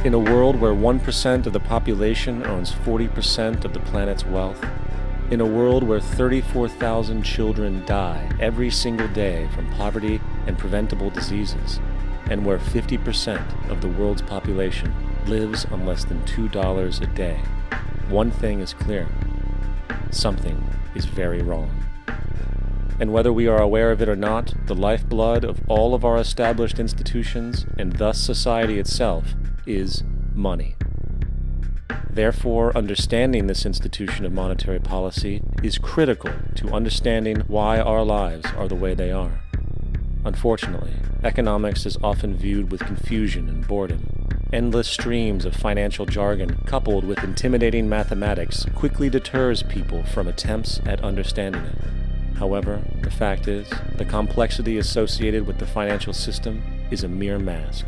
In a world where 1% of the population owns 40% of the planet's wealth, in a world where 34,000 children die every single day from poverty and preventable diseases, and where 50% of the world's population lives on less than $2 a day, one thing is clear: something is very wrong. And whether we are aware of it or not, the lifeblood of all of our established institutions, and thus society itself, is money. Therefore, understanding this institution of monetary policy is critical to understanding why our lives are the way they are. Unfortunately, economics is often viewed with confusion and boredom. Endless streams of financial jargon coupled with intimidating mathematics quickly deters people from attempts at understanding it. However, the fact is, the complexity associated with the financial system is a mere mask,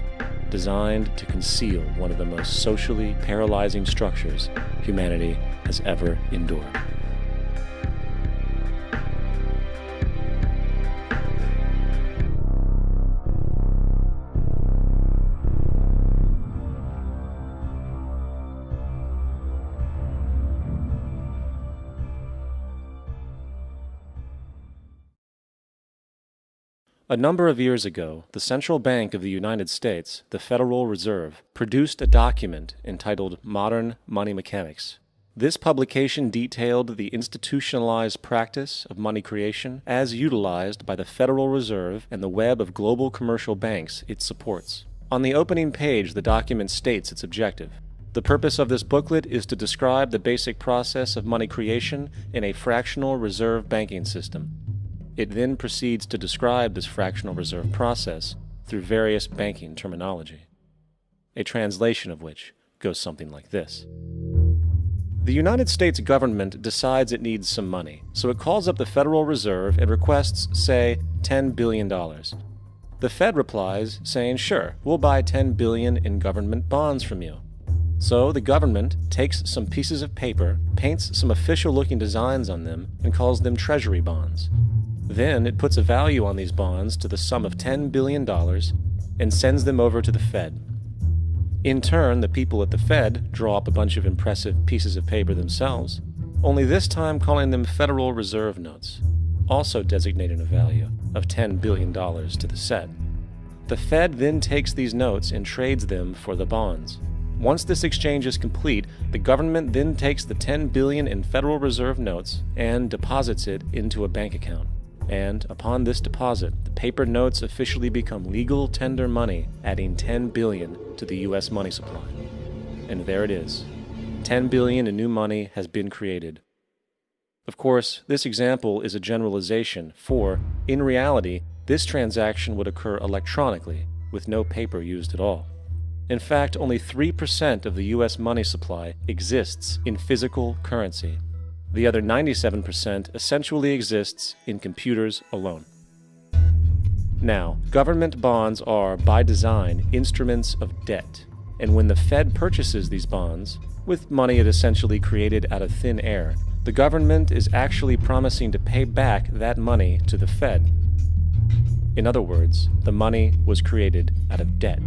designed to conceal one of the most socially paralyzing structures humanity has ever endured. A number of years ago, the Central Bank of the United States, the Federal Reserve, produced a document entitled Modern Money Mechanics. This publication detailed the institutionalized practice of money creation as utilized by the Federal Reserve and the web of global commercial banks it supports. On the opening page, the document states its objective. The purpose of this booklet is to describe the basic process of money creation in a fractional reserve banking system. It then proceeds to describe this fractional reserve process through various banking terminology, a translation of which goes something like this. The United States government decides it needs some money, so it calls up the Federal Reserve and requests, say, $10 billion. The Fed replies, saying, sure, we'll buy $10 billion in government bonds from you. So the government takes some pieces of paper, paints some official-looking designs on them, and calls them treasury bonds. Then it puts a value on these bonds to the sum of $10 billion and sends them over to the Fed. In turn, the people at the Fed draw up a bunch of impressive pieces of paper themselves, only this time calling them Federal Reserve notes, also designating a value of $10 billion to the set. The Fed then takes these notes and trades them for the bonds. Once this exchange is complete, the government then takes the $10 billion in Federal Reserve notes and deposits it into a bank account. And upon this deposit, the paper notes officially become legal tender money, adding $10 billion to the U.S. money supply. And there it is. $10 billion in new money has been created. Of course, this example is a generalization, for, in reality, this transaction would occur electronically, with no paper used at all. In fact, only 3% of the U.S. money supply exists in physical currency. The other 97% essentially exists in computers alone. Now, government bonds are, by design, instruments of debt, and when the Fed purchases these bonds, with money it essentially created out of thin air, the government is actually promising to pay back that money to the Fed. In other words, the money was created out of debt.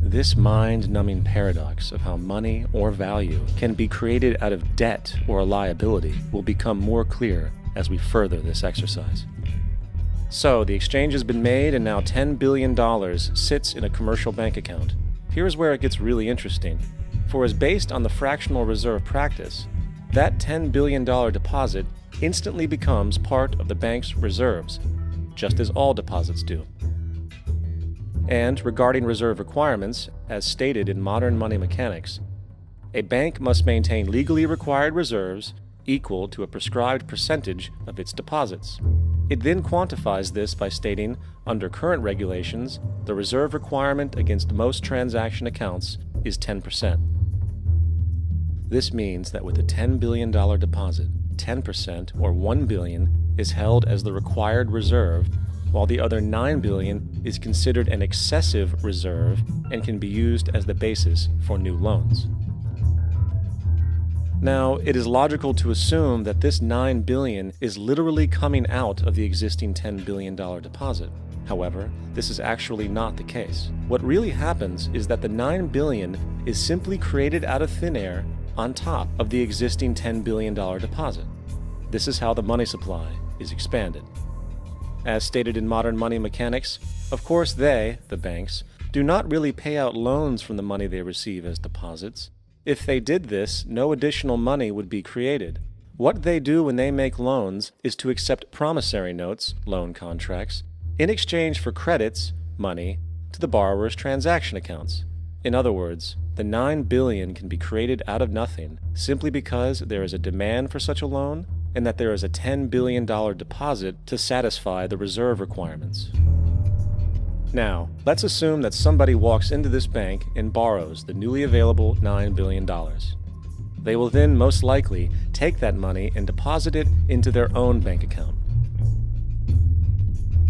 This mind-numbing paradox of how money or value can be created out of debt or a liability will become more clear as we further this exercise. So, the exchange has been made and now $10 billion sits in a commercial bank account. Here's where it gets really interesting. For as based on the fractional reserve practice, that $10 billion deposit instantly becomes part of the bank's reserves, just as all deposits do. And regarding reserve requirements, as stated in Modern Money Mechanics, a bank must maintain legally required reserves equal to a prescribed percentage of its deposits. It then quantifies this by stating, under current regulations, the reserve requirement against most transaction accounts is 10%. This means that with a $10 billion deposit, 10% or $1 billion is held as the required reserve, while the other $9 billion is considered an excessive reserve and can be used as the basis for new loans. Now, it is logical to assume that this $9 billion is literally coming out of the existing $10 billion deposit. However, this is actually not the case. What really happens is that the $9 billion is simply created out of thin air on top of the existing $10 billion deposit. This is how the money supply is expanded. As stated in Modern Money Mechanics, of course they, the banks, do not really pay out loans from the money they receive as deposits. If they did this, no additional money would be created. What they do when they make loans is to accept promissory notes, loan contracts, in exchange for credits, money, to the borrower's transaction accounts. In other words, the $9 billion can be created out of nothing simply because there is a demand for such a loan and that there is a $10 billion deposit to satisfy the reserve requirements. Now, let's assume that somebody walks into this bank and borrows the newly available $9 billion. They will then most likely take that money and deposit it into their own bank account.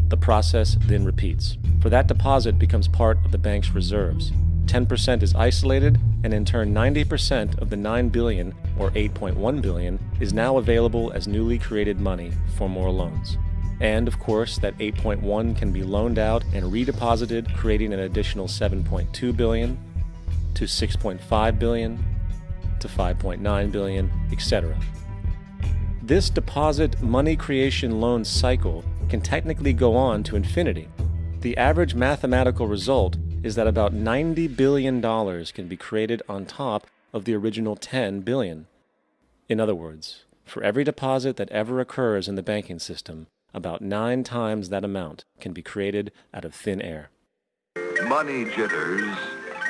The process then repeats, for that deposit becomes part of the bank's reserves. 10% is isolated, and in turn 90% of the $9 billion, or $8.1 billion, is now available as newly created money for more loans. And of course, that 8.1 can be loaned out and redeposited, creating an additional 7.2 billion to 6.5 billion to 5.9 billion, etc. This deposit money creation loan cycle can technically go on to infinity. The average mathematical result is that about $90 billion can be created on top of the original $10 billion. In other words, for every deposit that ever occurs in the banking system, about 9 times that amount can be created out of thin air. Money jitters?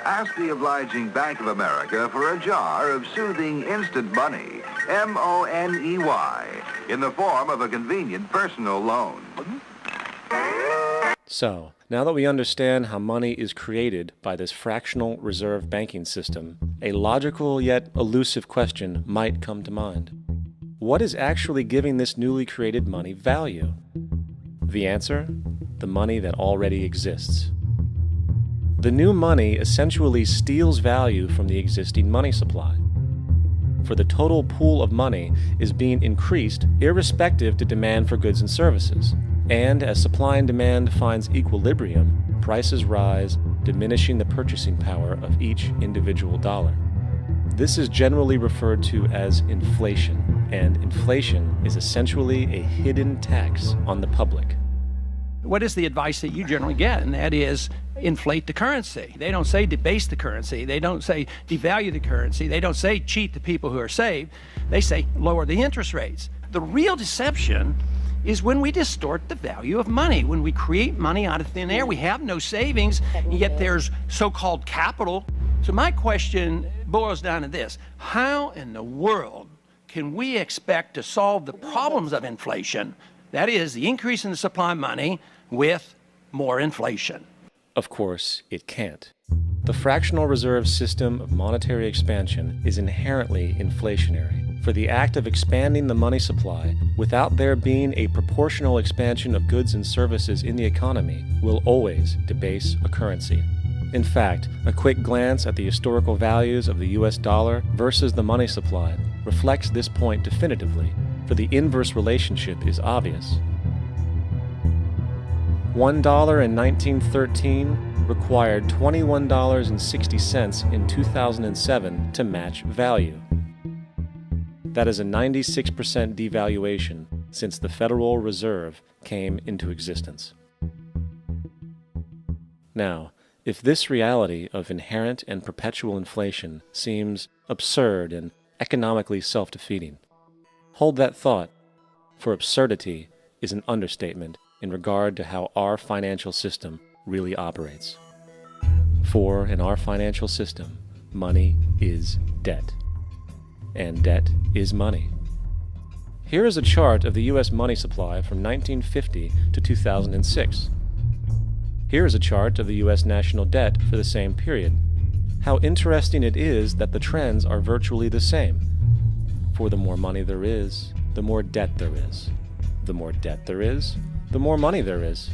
Ask the obliging Bank of America for a jar of soothing instant money, M-O-N-E-Y, in the form of a convenient personal loan. So, now that we understand how money is created by this fractional reserve banking system, a logical yet elusive question might come to mind. What is actually giving this newly created money value? The answer? The money that already exists. The new money essentially steals value from the existing money supply. For the total pool of money is being increased irrespective to demand for goods and services. And as supply and demand finds equilibrium, prices rise, diminishing the purchasing power of each individual dollar. This is generally referred to as inflation, and inflation is essentially a hidden tax on the public. What is the advice that you generally get? And that is inflate the currency. They don't say debase the currency. They don't say devalue the currency. They don't say cheat the people who are saved. They say lower the interest rates. The real deception is when we distort the value of money. When we create money out of thin air, we have no savings, and yet there's so-called capital. So my question boils down to this: how in the world can we expect to solve the problems of inflation, that is, the increase in the supply of money, with more inflation? Of course, it can't. The fractional reserve system of monetary expansion is inherently inflationary. For the act of expanding the money supply without there being a proportional expansion of goods and services in the economy will always debase a currency. In fact, a quick glance at the historical values of the US dollar versus the money supply reflects this point definitively, for the inverse relationship is obvious. $1 in 1913 required $21.60 in 2007 to match value. That is a 96% devaluation since the Federal Reserve came into existence. Now, if this reality of inherent and perpetual inflation seems absurd and economically self-defeating, hold that thought, for absurdity is an understatement in regard to how our financial system really operates. For in our financial system, money is debt, and debt is money. Here is a chart of the U.S. money supply from 1950 to 2006. Here is a chart of the U.S. national debt for the same period. How interesting it is that the trends are virtually the same. For the more money there is, the more debt there is. The more debt there is, the more money there is.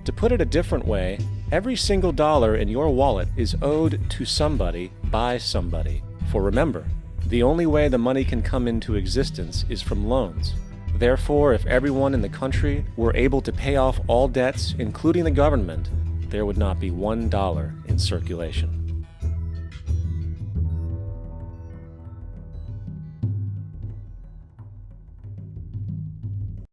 To put it a different way, every single dollar in your wallet is owed to somebody by somebody. For remember, the only way the money can come into existence is from loans. Therefore, if everyone in the country were able to pay off all debts, including the government, there would not be $1 in circulation.